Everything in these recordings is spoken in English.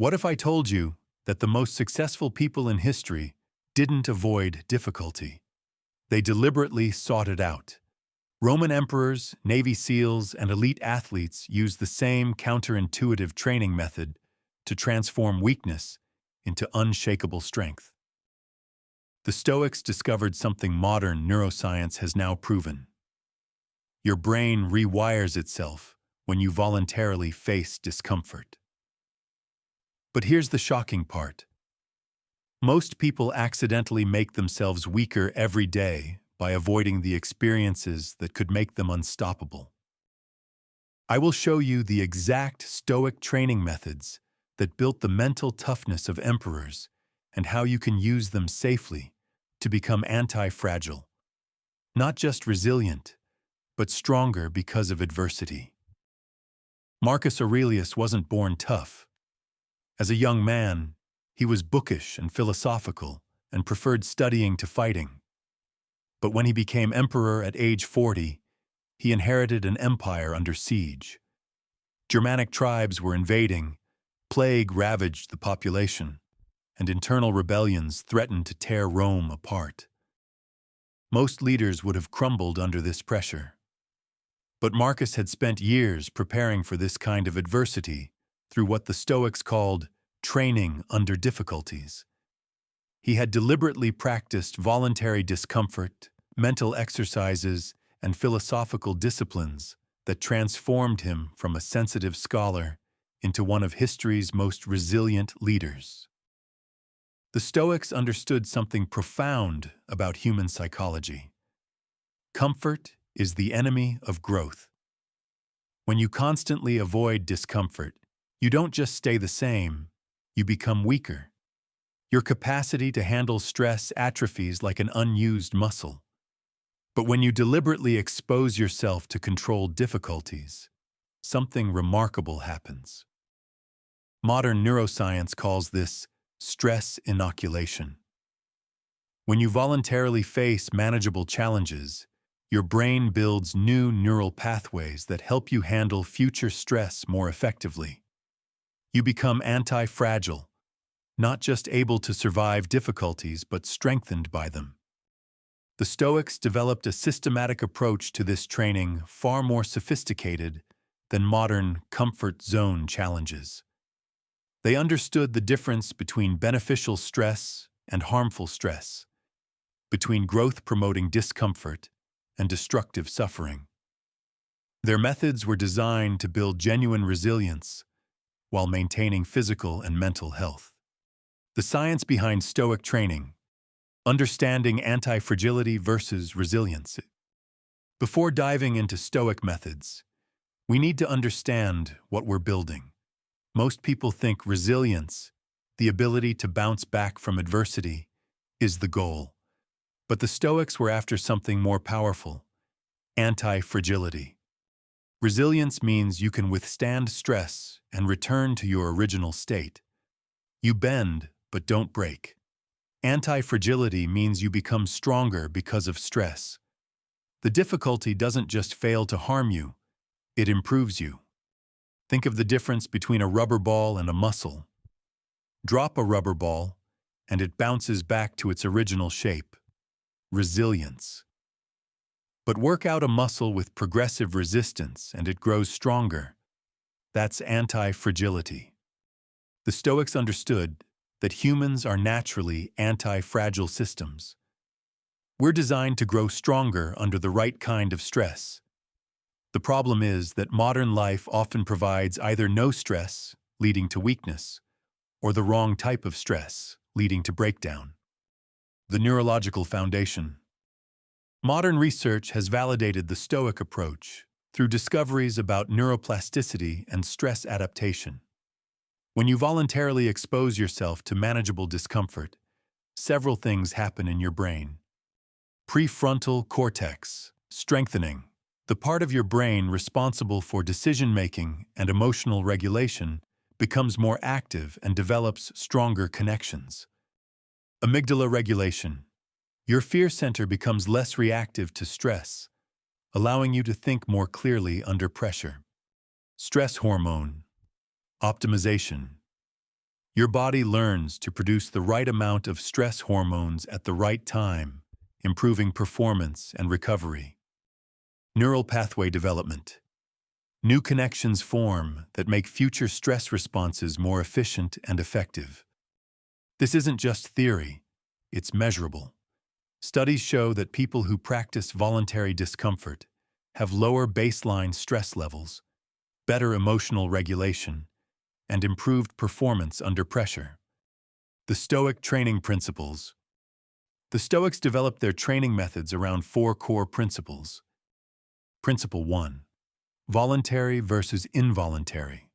What if I told you that the most successful people in history didn't avoid difficulty? They deliberately sought it out. Roman emperors, Navy SEALs, and elite athletes used the same counterintuitive training method to transform weakness into unshakable strength. The Stoics discovered something modern neuroscience has now proven. Your brain rewires itself when you voluntarily face discomfort. But here's the shocking part. Most people accidentally make themselves weaker every day by avoiding the experiences that could make them unstoppable. I will show you the exact Stoic training methods that built the mental toughness of emperors and how you can use them safely to become anti-fragile, not just resilient, but stronger because of adversity. Marcus Aurelius wasn't born tough. As a young man, he was bookish and philosophical and preferred studying to fighting. But when he became emperor at age 40, he inherited an empire under siege. Germanic tribes were invading, plague ravaged the population, and internal rebellions threatened to tear Rome apart. Most leaders would have crumbled under this pressure. But Marcus had spent years preparing for this kind of adversity through what the Stoics called training under difficulties. He had deliberately practiced voluntary discomfort, mental exercises, and philosophical disciplines that transformed him from a sensitive scholar into one of history's most resilient leaders. The Stoics understood something profound about human psychology. Comfort is the enemy of growth. When you constantly avoid discomfort, you don't just stay the same, you become weaker. Your capacity to handle stress atrophies like an unused muscle. But when you deliberately expose yourself to controlled difficulties, something remarkable happens. Modern neuroscience calls this stress inoculation. When you voluntarily face manageable challenges, your brain builds new neural pathways that help you handle future stress more effectively. You become anti-fragile, not just able to survive difficulties but strengthened by them. The Stoics developed a systematic approach to this training far more sophisticated than modern comfort zone challenges. They understood the difference between beneficial stress and harmful stress, between growth-promoting discomfort and destructive suffering. Their methods were designed to build genuine resilience while maintaining physical and mental health. The science behind Stoic training, understanding anti-fragility versus resilience. Before diving into Stoic methods, we need to understand what we're building. Most people think resilience, the ability to bounce back from adversity, is the goal. But the Stoics were after something more powerful: anti-fragility. Resilience means you can withstand stress and return to your original state. You bend, but don't break. Anti-fragility means you become stronger because of stress. The difficulty doesn't just fail to harm you, it improves you. Think of the difference between a rubber ball and a muscle. Drop a rubber ball, and it bounces back to its original shape. Resilience. But work out a muscle with progressive resistance and it grows stronger. That's anti-fragility. The Stoics understood that humans are naturally anti-fragile systems. We're designed to grow stronger under the right kind of stress. The problem is that modern life often provides either no stress, leading to weakness, or the wrong type of stress, leading to breakdown. The neurological foundation. Modern research has validated the Stoic approach through discoveries about neuroplasticity and stress adaptation. When you voluntarily expose yourself to manageable discomfort, several things happen in your brain. Prefrontal cortex, strengthening. The part of your brain responsible for decision-making and emotional regulation becomes more active and develops stronger connections. Amygdala regulation. Your fear center becomes less reactive to stress, allowing you to think more clearly under pressure. Stress hormone. Optimization. Your body learns to produce the right amount of stress hormones at the right time, improving performance and recovery. Neural pathway development. New connections form that make future stress responses more efficient and effective. This isn't just theory, it's measurable. Studies show that people who practice voluntary discomfort have lower baseline stress levels, better emotional regulation, and improved performance under pressure. The Stoic training principles. The Stoics developed their training methods around 4 core principles. Principle 1. Voluntary versus involuntary.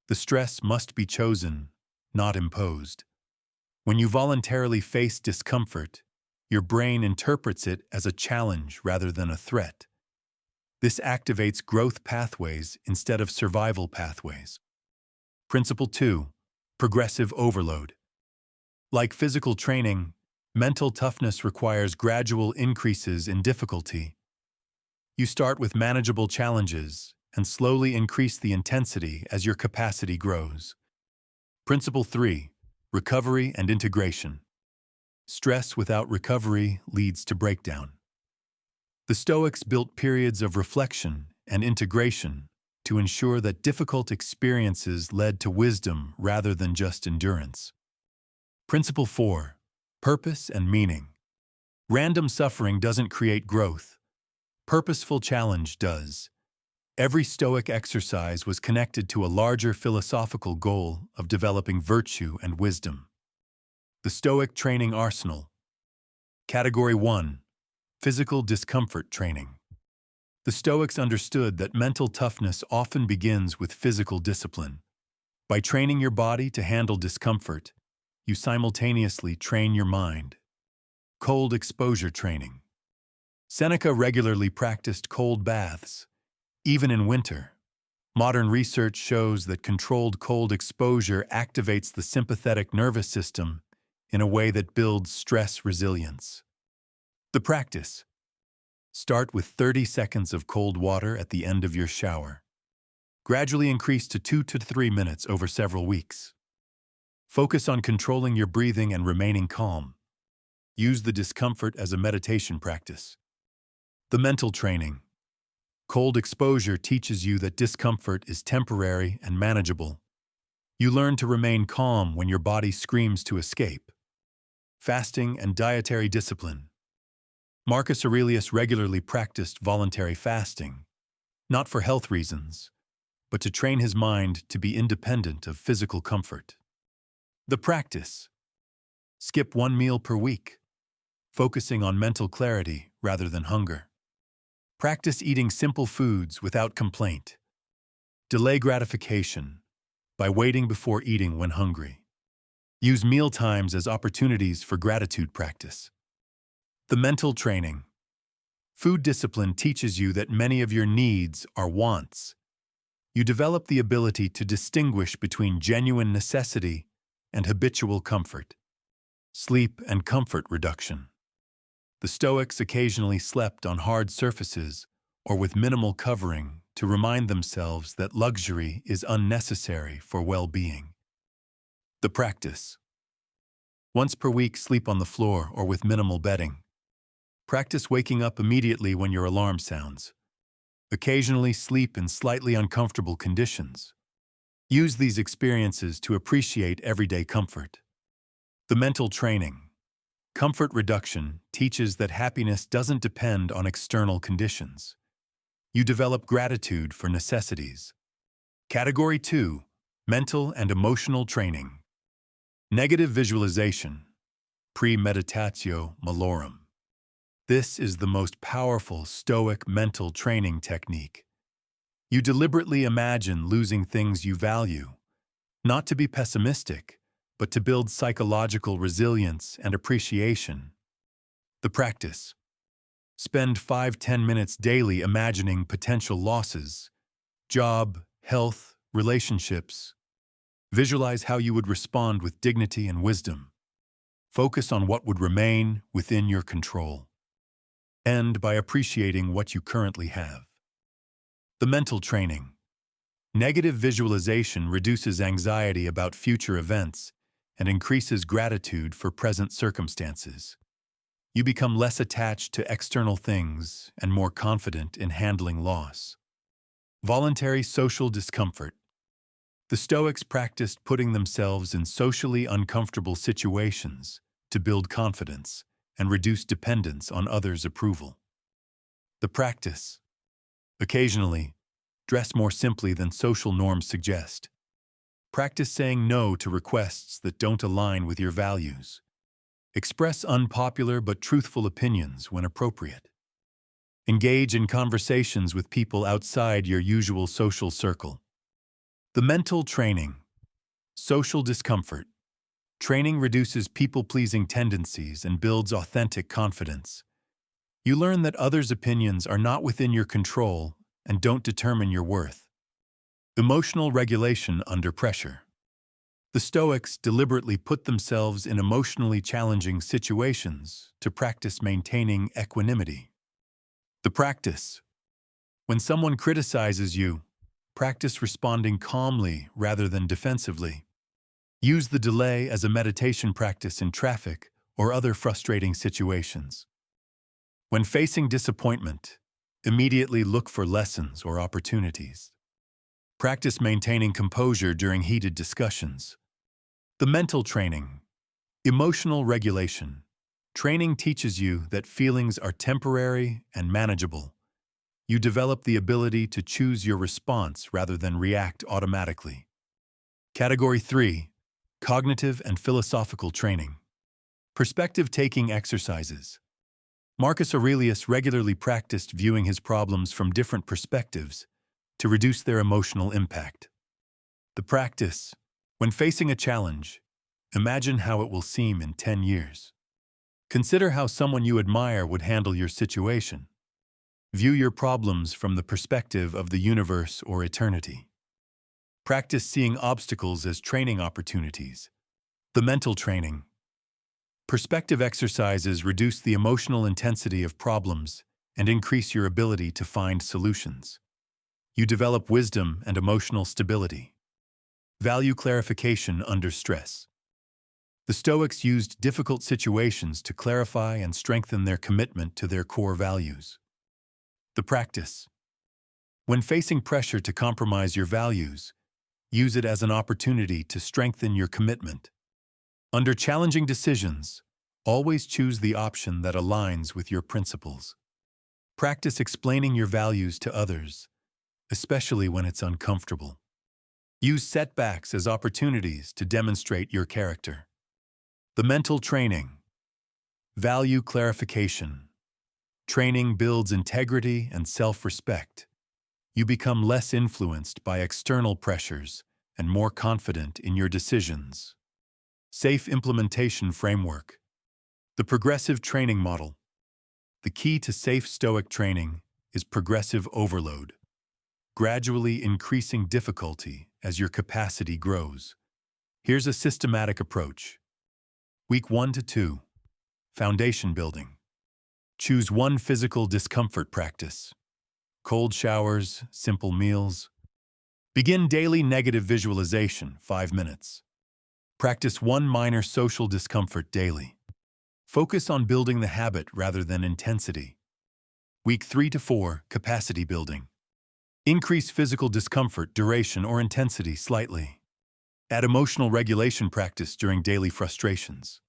The stress must be chosen, not imposed. When you voluntarily face discomfort, your brain interprets it as a challenge rather than a threat. This activates growth pathways instead of survival pathways. Principle 2. Progressive overload. Like physical training, mental toughness requires gradual increases in difficulty. You start with manageable challenges and slowly increase the intensity as your capacity grows. Principle 3. Recovery and integration. Stress without recovery leads to breakdown. The Stoics built periods of reflection and integration to ensure that difficult experiences led to wisdom rather than just endurance. Principle 4. Purpose and meaning. Random suffering doesn't create growth. Purposeful challenge does. Every Stoic exercise was connected to a larger philosophical goal of developing virtue and wisdom. The Stoic training arsenal. Category 1. Physical discomfort training. The Stoics understood that mental toughness often begins with physical discipline. By training your body to handle discomfort, you simultaneously train your mind. Cold exposure training. Seneca regularly practiced cold baths, even in winter. Modern research shows that controlled cold exposure activates the sympathetic nervous system in a way that builds stress resilience. The practice. Start with 30 seconds of cold water at the end of your shower. Gradually increase to 2 to 3 minutes over several weeks. Focus on controlling your breathing and remaining calm. Use the discomfort as a meditation practice. The mental training. Cold exposure teaches you that discomfort is temporary and manageable. You learn to remain calm when your body screams to escape. Fasting and dietary discipline. Marcus Aurelius regularly practiced voluntary fasting, not for health reasons, but to train his mind to be independent of physical comfort. The practice. Skip 1 meal per week, focusing on mental clarity rather than hunger. Practice eating simple foods without complaint. Delay gratification by waiting before eating when hungry. Use meal times as opportunities for gratitude practice. The mental training. Food discipline teaches you that many of your needs are wants. You develop the ability to distinguish between genuine necessity and habitual comfort. Sleep and comfort reduction. The Stoics occasionally slept on hard surfaces or with minimal covering to remind themselves that luxury is unnecessary for well-being. The practice. Once per week, sleep on the floor or with minimal bedding. Practice waking up immediately when your alarm sounds. Occasionally sleep in slightly uncomfortable conditions. Use these experiences to appreciate everyday comfort. The mental training. Comfort reduction teaches that happiness doesn't depend on external conditions. You develop gratitude for necessities. Category 2. Mental and emotional training. Negative visualization. Premeditatio malorum. This is the most powerful Stoic mental training technique. You deliberately imagine losing things you value, not to be pessimistic, but to build psychological resilience and appreciation. The practice. Spend 5-10 minutes daily imagining potential losses, job, health, relationships. Visualize how you would respond with dignity and wisdom. Focus on what would remain within your control. End by appreciating what you currently have. The mental training. Negative visualization reduces anxiety about future events and increases gratitude for present circumstances. You become less attached to external things and more confident in handling loss. Voluntary social discomfort. The Stoics practiced putting themselves in socially uncomfortable situations to build confidence and reduce dependence on others' approval. The practice. Occasionally, dress more simply than social norms suggest. Practice saying no to requests that don't align with your values. Express unpopular but truthful opinions when appropriate. Engage in conversations with people outside your usual social circle. The mental training. Social discomfort. Training reduces people-pleasing tendencies and builds authentic confidence. You learn that others' opinions are not within your control and don't determine your worth. Emotional regulation under pressure. The Stoics deliberately put themselves in emotionally challenging situations to practice maintaining equanimity. The practice. When someone criticizes you, practice responding calmly rather than defensively. Use the delay as a meditation practice in traffic or other frustrating situations. When facing disappointment, immediately look for lessons or opportunities. Practice maintaining composure during heated discussions. The mental training. Emotional regulation. Training teaches you that feelings are temporary and manageable. You develop the ability to choose your response rather than react automatically. Category 3. Cognitive and philosophical training. Perspective-taking exercises. Marcus Aurelius regularly practiced viewing his problems from different perspectives to reduce their emotional impact. The practice. When facing a challenge, imagine how it will seem in 10 years. Consider how someone you admire would handle your situation. View your problems from the perspective of the universe or eternity. Practice seeing obstacles as training opportunities. The mental training. Perspective exercises reduce the emotional intensity of problems and increase your ability to find solutions. You develop wisdom and emotional stability. Value clarification under stress. The Stoics used difficult situations to clarify and strengthen their commitment to their core values. The practice. When facing pressure to compromise your values, use it as an opportunity to strengthen your commitment. Under challenging decisions, always choose the option that aligns with your principles. Practice explaining your values to others, especially when it's uncomfortable. Use setbacks as opportunities to demonstrate your character. The mental training. Value clarification. Training builds integrity and self-respect. You become less influenced by external pressures and more confident in your decisions. Safe implementation framework. The progressive training model. The key to safe Stoic training is progressive overload, gradually increasing difficulty as your capacity grows. Here's a systematic approach. Week 1 to 2. Foundation building. Choose one physical discomfort practice. Cold showers, simple meals. Begin daily negative visualization, 5 minutes. Practice one minor social discomfort daily. Focus on building the habit rather than intensity. Week 3 to 4, capacity building. Increase physical discomfort, duration, or intensity slightly. Add emotional regulation practice during daily frustrations.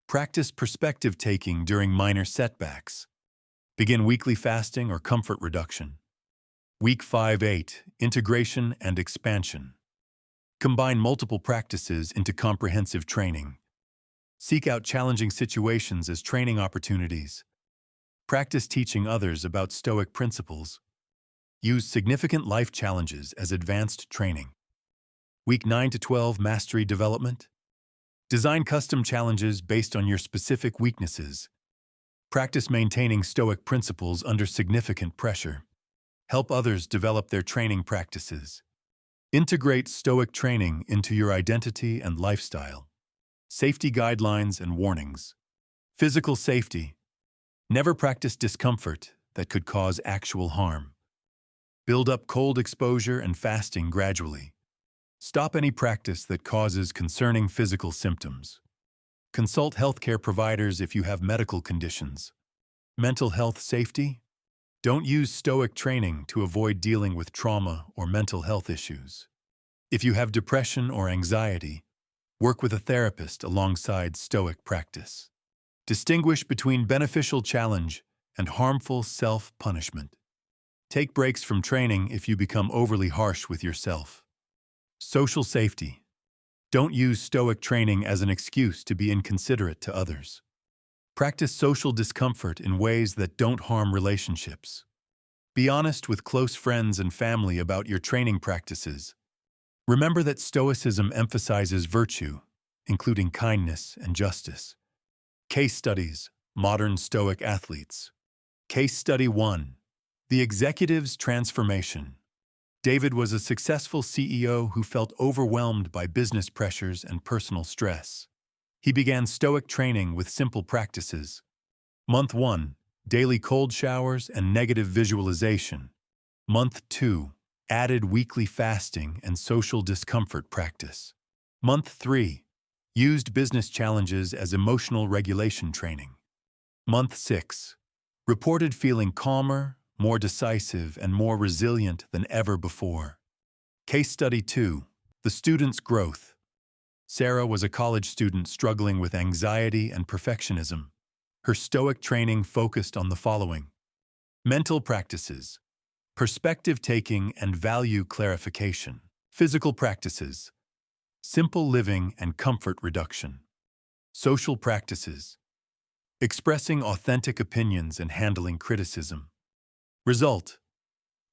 Practice perspective-taking during minor setbacks. Begin weekly fasting or comfort reduction. Week 5-8, integration and expansion. Combine multiple practices into comprehensive training. Seek out challenging situations as training opportunities. Practice teaching others about Stoic principles. Use significant life challenges as advanced training. Week 9 to 12, mastery development. Design custom challenges based on your specific weaknesses. Practice maintaining Stoic principles under significant pressure. Help others develop their training practices. Integrate Stoic training into your identity and lifestyle. Safety guidelines and warnings. Physical safety. Never practice discomfort that could cause actual harm. Build up cold exposure and fasting gradually. Stop any practice that causes concerning physical symptoms. Consult healthcare providers if you have medical conditions. Mental health safety? Don't use Stoic training to avoid dealing with trauma or mental health issues. If you have depression or anxiety, work with a therapist alongside Stoic practice. Distinguish between beneficial challenge and harmful self-punishment. Take breaks from training if you become overly harsh with yourself. Social safety. Don't use Stoic training as an excuse to be inconsiderate to others. Practice social discomfort in ways that don't harm relationships. Be honest with close friends and family about your training practices. Remember that Stoicism emphasizes virtue, including kindness and justice. Case studies: modern Stoic athletes. Case study 1. The executive's transformation. David was a successful CEO who felt overwhelmed by business pressures and personal stress. He began Stoic training with simple practices. Month 1, daily cold showers and negative visualization. Month 2, added weekly fasting and social discomfort practice. Month 3, used business challenges as emotional regulation training. Month 6, reported feeling calmer, more decisive, and more resilient than ever before. Case study 2, the student's growth. Sarah was a college student struggling with anxiety and perfectionism. Her Stoic training focused on the following: mental practices, perspective taking and value clarification; physical practices, simple living and comfort reduction; social practices, expressing authentic opinions and handling criticism. Result: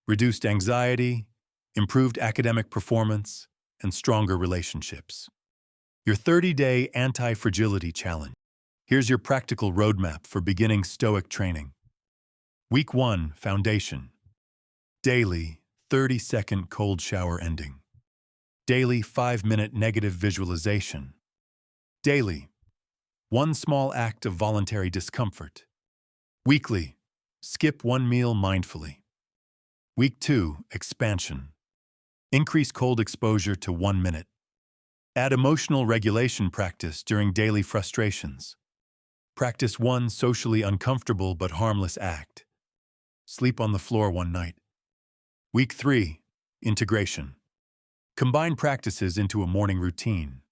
reduced anxiety, improved academic performance, and stronger relationships. Your 30-day anti-fragility challenge. Here's your practical roadmap for beginning Stoic training. Week 1, foundation. Daily, 30-second cold shower ending. Daily, 5-minute negative visualization. Daily, 1 small act of voluntary discomfort. Weekly, skip 1 meal mindfully. Week 2, expansion. Increase cold exposure to 1 minute. Add emotional regulation practice during daily frustrations. Practice 1 socially uncomfortable but harmless act. Sleep on the floor 1 night. Week 3, integration. Combine practices into a morning routine.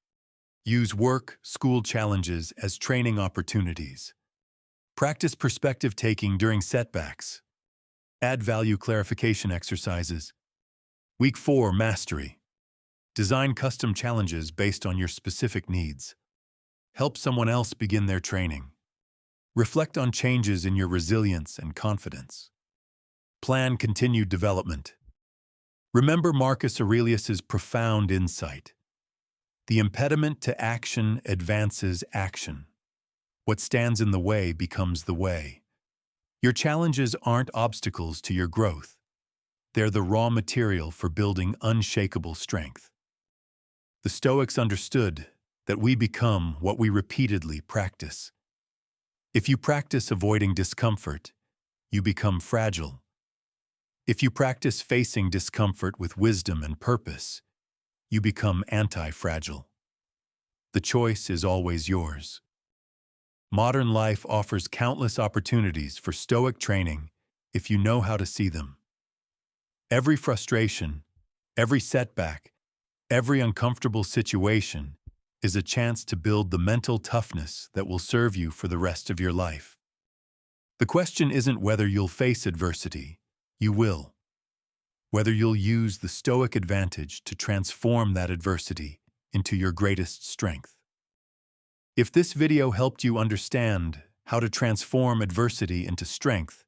Use work, school challenges as training opportunities. Practice perspective taking during setbacks. Add value clarification exercises. Week 4, mastery. Design custom challenges based on your specific needs. Help someone else begin their training. Reflect on changes in your resilience and confidence. Plan continued development. Remember Marcus Aurelius's profound insight. The impediment to action advances action. What stands in the way becomes the way. Your challenges aren't obstacles to your growth. They're the raw material for building unshakable strength. The Stoics understood that we become what we repeatedly practice. If you practice avoiding discomfort, you become fragile. If you practice facing discomfort with wisdom and purpose, you become anti-fragile. The choice is always yours. Modern life offers countless opportunities for Stoic training if you know how to see them. Every frustration, every setback, every uncomfortable situation is a chance to build the mental toughness that will serve you for the rest of your life. The question isn't whether you'll face adversity, you will. Whether you'll use the Stoic advantage to transform that adversity into your greatest strength. If this video helped you understand how to transform adversity into strength,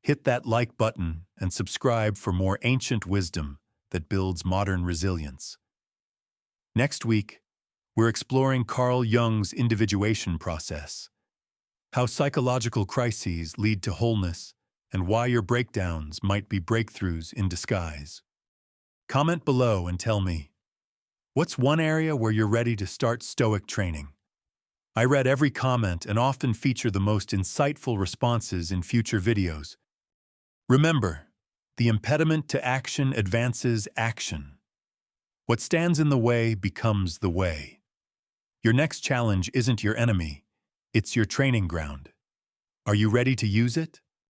hit that like button and subscribe for more ancient wisdom that builds modern resilience. Next week, we're exploring Carl Jung's individuation process, how psychological crises lead to wholeness, and why your breakdowns might be breakthroughs in disguise. Comment below and tell me, what's one area where you're ready to start Stoic training? I read every comment and often feature the most insightful responses in future videos. Remember, The impediment to action advances action. What stands in the way becomes the way. Your next challenge isn't your enemy, it's your training ground. Are you ready to use it?